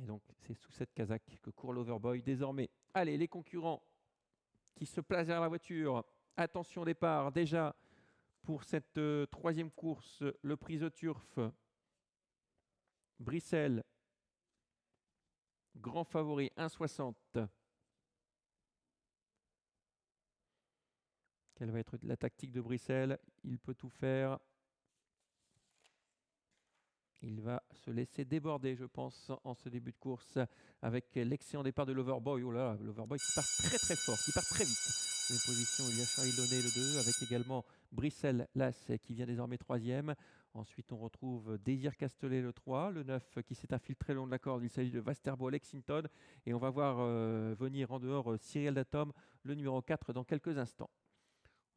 donc, c'est sous cette casaque que court l'Overboy désormais. Allez, les concurrents qui se placent derrière la voiture. Attention au départ, déjà pour cette troisième course, le Prix The Turf. Brissel, grand favori, 1,60. Quelle va être la tactique de Brissel? Il peut tout faire. Il va se laisser déborder, je pense, en ce début de course avec l'excellent départ de l'Overboy. Oh là, l'Overboy qui part très très fort, qui part très vite. Deuxième position, il y a Charlie Launay le 2, avec également Brissel Las qui vient désormais troisième. Ensuite, on retrouve Désir Castellet le 3, le 9 qui s'est infiltré le long de la corde. Il s'agit de Vasterbo Lexington. Et on va voir venir en dehors Cyril Datom, le numéro 4, dans quelques instants.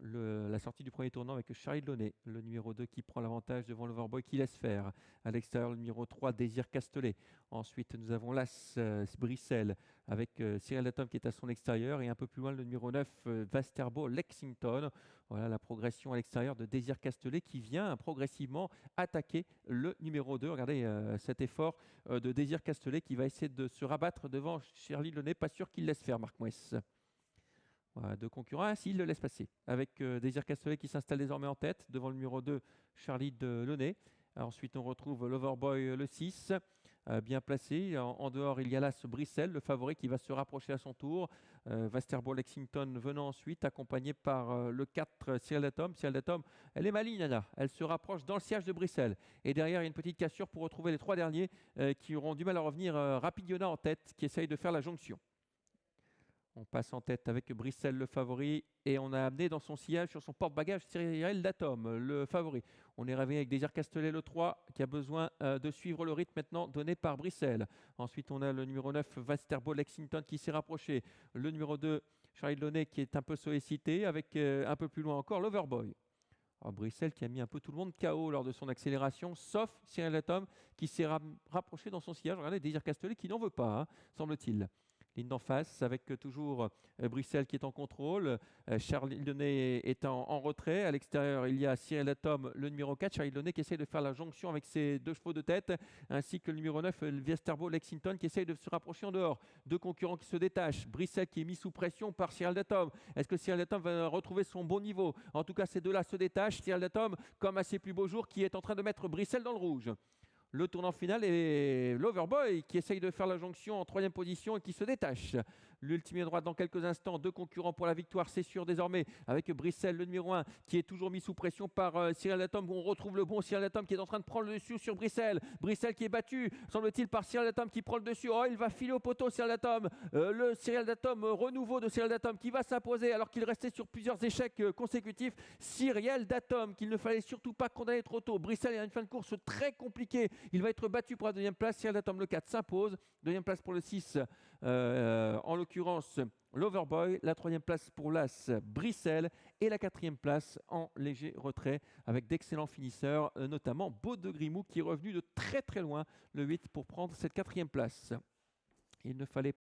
La sortie du premier tournant avec Charlie Launay, le numéro 2 qui prend l'avantage devant l'Overboy qui laisse faire. À l'extérieur, le numéro 3, Désir Castellet. Ensuite, nous avons Las Brissel avec Cyril Datom qui est à son extérieur. Et un peu plus loin, le numéro 9, Vasterbo Lexington. Voilà la progression à l'extérieur de Désir Castellet qui vient progressivement attaquer le numéro 2. Regardez cet effort de Désir Castellet qui va essayer de se rabattre devant Charlie Launay. Pas sûr qu'il laisse faire, Marc Mouès. Voilà, deux concurrents. Ah, si, il le laisse passer. Avec Désir Castellet qui s'installe désormais en tête, devant le numéro 2, Charlie de Launay. Ensuite, on retrouve l'Overboy le 6, bien placé. En dehors, il y a là ce Brissel, le favori, qui va se rapprocher à son tour. Vasterbo Lexington venant ensuite, accompagné par le 4, Cyril Datom. Cyril Datom, elle est maligne, Anna. Elle se rapproche dans le sillage de Brissel. Et derrière, il y a une petite cassure pour retrouver les trois derniers qui auront du mal à revenir. Rapidiona en tête, qui essaye de faire la jonction. On passe en tête avec Brissel le favori et on a amené dans son sillage sur son porte-bagages Cyril Datom le favori. On est réveillé avec Désir Castellet le 3 qui a besoin de suivre le rythme maintenant donné par Brissel. Ensuite on a le numéro 9 Vasterbo Lexington qui s'est rapproché. Le numéro 2 Charlie Launay qui est un peu sollicité avec un peu plus loin encore l'Overboy. Brissel qui a mis un peu tout le monde KO lors de son accélération, sauf Cyril Datom qui s'est rapproché dans son sillage. Regardez Désir Castellet qui n'en veut pas, semble-t-il. Ligne d'en face avec toujours Brissel qui est en contrôle. Charlie Launay est en retrait. À l'extérieur, il y a Cyril Datom, le numéro 4. Charlie Launay qui essaye de faire la jonction avec ses deux chevaux de tête, ainsi que le numéro 9, Vasterbo Lexington qui essaye de se rapprocher en dehors. Deux concurrents qui se détachent. Brissel qui est mis sous pression par Cyril Datom. Est-ce que Cyril Datom va retrouver son bon niveau? En tout cas, ces deux-là se détachent. Cyril Datom, comme à ses plus beaux jours, qui est en train de mettre Brissel dans le rouge. Le tournant final est l'Overboy qui essaye de faire la jonction en troisième position et qui se détache. L'ultime droite dans quelques instants. Deux concurrents pour la victoire, c'est sûr désormais. Avec Brissel, le numéro 1, qui est toujours mis sous pression par Cyril Datom. On retrouve le bon Cyril Datom qui est en train de prendre le dessus sur Brissel. Brissel qui est battu, semble-t-il, par Cyril Datom qui prend le dessus. Oh, il va filer au poteau, Cyril Datom. Le Cyril Datom, renouveau de Cyril Datom qui va s'imposer alors qu'il restait sur plusieurs échecs consécutifs. Cyril Datom, qu'il ne fallait surtout pas condamner trop tôt. Brissel a une fin de course très compliquée. Il va être battu pour la deuxième place. Cyril Datom, le 4, s'impose. Deuxième place pour le 6, en l'occurrence l'Overboy. La troisième place pour l'As Brissel. Et la quatrième place en léger retrait avec d'excellents finisseurs, notamment Beau de Grimou qui est revenu de très très loin, le 8, pour prendre cette quatrième place. Il ne fallait